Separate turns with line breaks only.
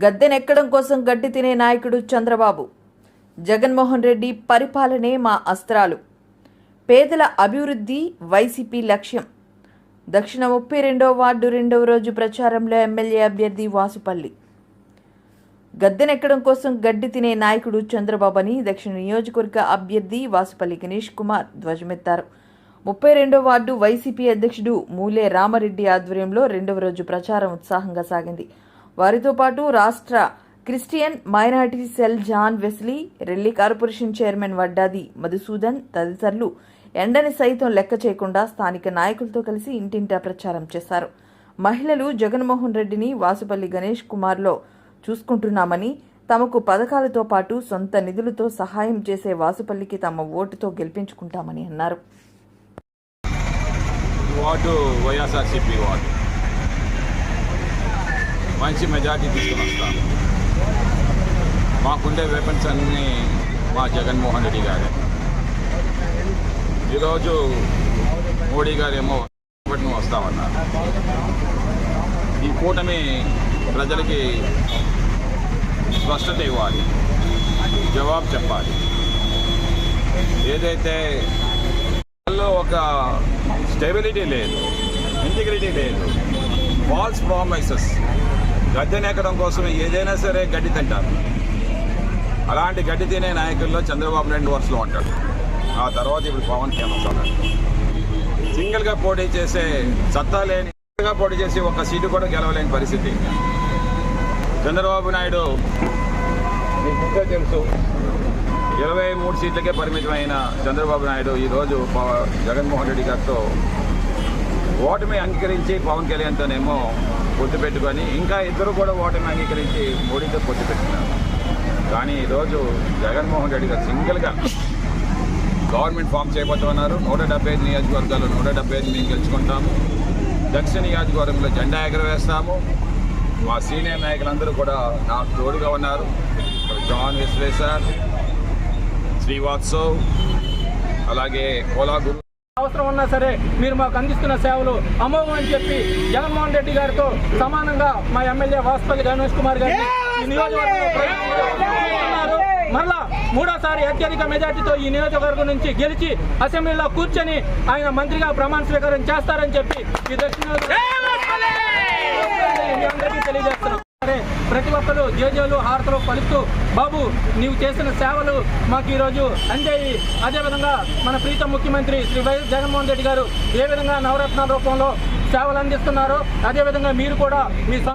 గద్దెనెక్కడం కోసం గడ్డి తినే నాయకుడు చంద్రబాబు. జగన్మోహన్ రెడ్డి పరిపాలనే మా అస్త్రాలు. పేదల అభివృద్ధి వైసీపీ లక్ష్యం. దక్షిణ 32వ వార్డు 2వ రోజు ప్రచారంలో ఎమ్మెల్యే అభ్యర్థి వాసుపల్లి. గద్దెనెక్కడం కోసం గడ్డి తినే నాయకుడు చంద్రబాబు అని దక్షిణ నియోజకవర్గ అభ్యర్థి వాసుపల్లి గణేష్ కుమార్ ధ్వజమెత్తారు. 32వ వార్డు వైసీపీ అధ్యక్షుడు మూలే రామరెడ్డి ఆధ్వర్యంలో 2వ రోజు ప్రచారం ఉత్సాహంగా సాగింది. వారితో పాటు రాష్ట్ర Christian minority cell John Wesley, Relli corporation chairman Vaddadi Madhusudan తదితరులు ఎండని సైతం లెక్క చేయకుండా స్థానిక నాయకులతో కలిసి ఇంటింటా ప్రచారం చేశారు. మహిళలు జగన్మోహన్ రెడ్డిని వాసుపల్లి గణేష్ కుమార్లో చూసుకుంటున్నామని, తమకు పథకాలతో పాటు సొంత నిధులతో సహాయం చేసే వాసుపల్లికి తమ ఓటుతో గెలిపించుకుంటామని అన్నారు.
మంచి మెజార్టీ తీసుకుని వస్తాం. మాకుండే వెపన్స్ అన్నీ మా జగన్మోహన్ రెడ్డి గారే. ఈరోజు మోడీ గారేమో నువ్వు వస్తామన్నారు. ఈ కూటమి ప్రజలకి స్పష్టత ఇవ్వాలి, జవాబు చెప్పాలి. ఏదైతే ఒక స్టెబిలిటీ లేదు, ఇంటిగ్రిటీ లేదు, ఫాల్స్ ప్రామిసెస్, గద్దెనెక్కడం కోసం ఏదైనా సరే గడ్డి తింటారు. అలాంటి గడ్డి తినే నాయకుల్లో చంద్రబాబు నాయుడు వరుసలో ఉంటాడు. ఆ తర్వాత ఇప్పుడు పవన్ కళ్యాణ్ సింగిల్గా పోటీ చేసే సత్తా లేని, పోటీ చేసి ఒక్క సీటు కూడా గెలవలేని పరిస్థితి. చంద్రబాబు నాయుడు మీకు తెలుసు, 23 సీట్లకే పరిమితమైన చంద్రబాబు నాయుడు ఈరోజు జగన్మోహన్ రెడ్డి గారితో ఓటమి అంగీకరించి పవన్ కళ్యాణ్తోనేమో పొత్తు పెట్టుకొని, ఇంకా ఇద్దరు కూడా ఓటమి అంగీకరించి మోడీతో పొత్తు పెట్టుకున్నారు. కానీ ఈరోజు జగన్మోహన్ రెడ్డి గారు సింగిల్గా గవర్నమెంట్ ఫామ్ చేయబోతున్నారు. 175 నియోజకవర్గాల్లో 175 మేము గెలుచుకుంటాము. దక్షిణ నియోజకవర్గంలో జెండా ఎగరవేస్తాము. మా సీనియర్ నాయకులందరూ కూడా నాకు తోడుగా ఉన్నారు. జాన్ వెస్లీ సార్, శ్రీవాత్సవ్, అలాగే కోలా గురు.
అవసరం ఉన్నా సరే మీరు మాకు అందిస్తున్న సేవలు అమోఘం అని చెప్పి జగన్మోహన్ రెడ్డి గారితో సమానంగా మా ఎమ్మెల్యే వాసుపల్లి గణేష్ కుమార్ గారిని ఈ నియోజకవర్గంలో మరలా 3వసారి అత్యధిక మెజార్టీతో ఈ నియోజకవర్గం నుంచి గెలిచి అసెంబ్లీలో కూర్చొని ఆయన మంత్రిగా ప్రమాణ స్వీకారం చేస్తారని చెప్పి ఈ దక్షిణ అందరికీ తెలియజేస్తున్నాం. ప్రతి ఒక్కరు జేజేలు హారతలు పలుకుతూ బాబు నీవు చేసిన సేవలు మాకు ఈరోజు అందేవి. అదేవిధంగా మన ప్రీతం ముఖ్యమంత్రి శ్రీ వైఎస్ జగన్మోహన్ రెడ్డి గారు ఏ విధంగా నవరత్నాల రూపంలో సేవలు అందిస్తున్నారో అదేవిధంగా మీరు కూడా మీ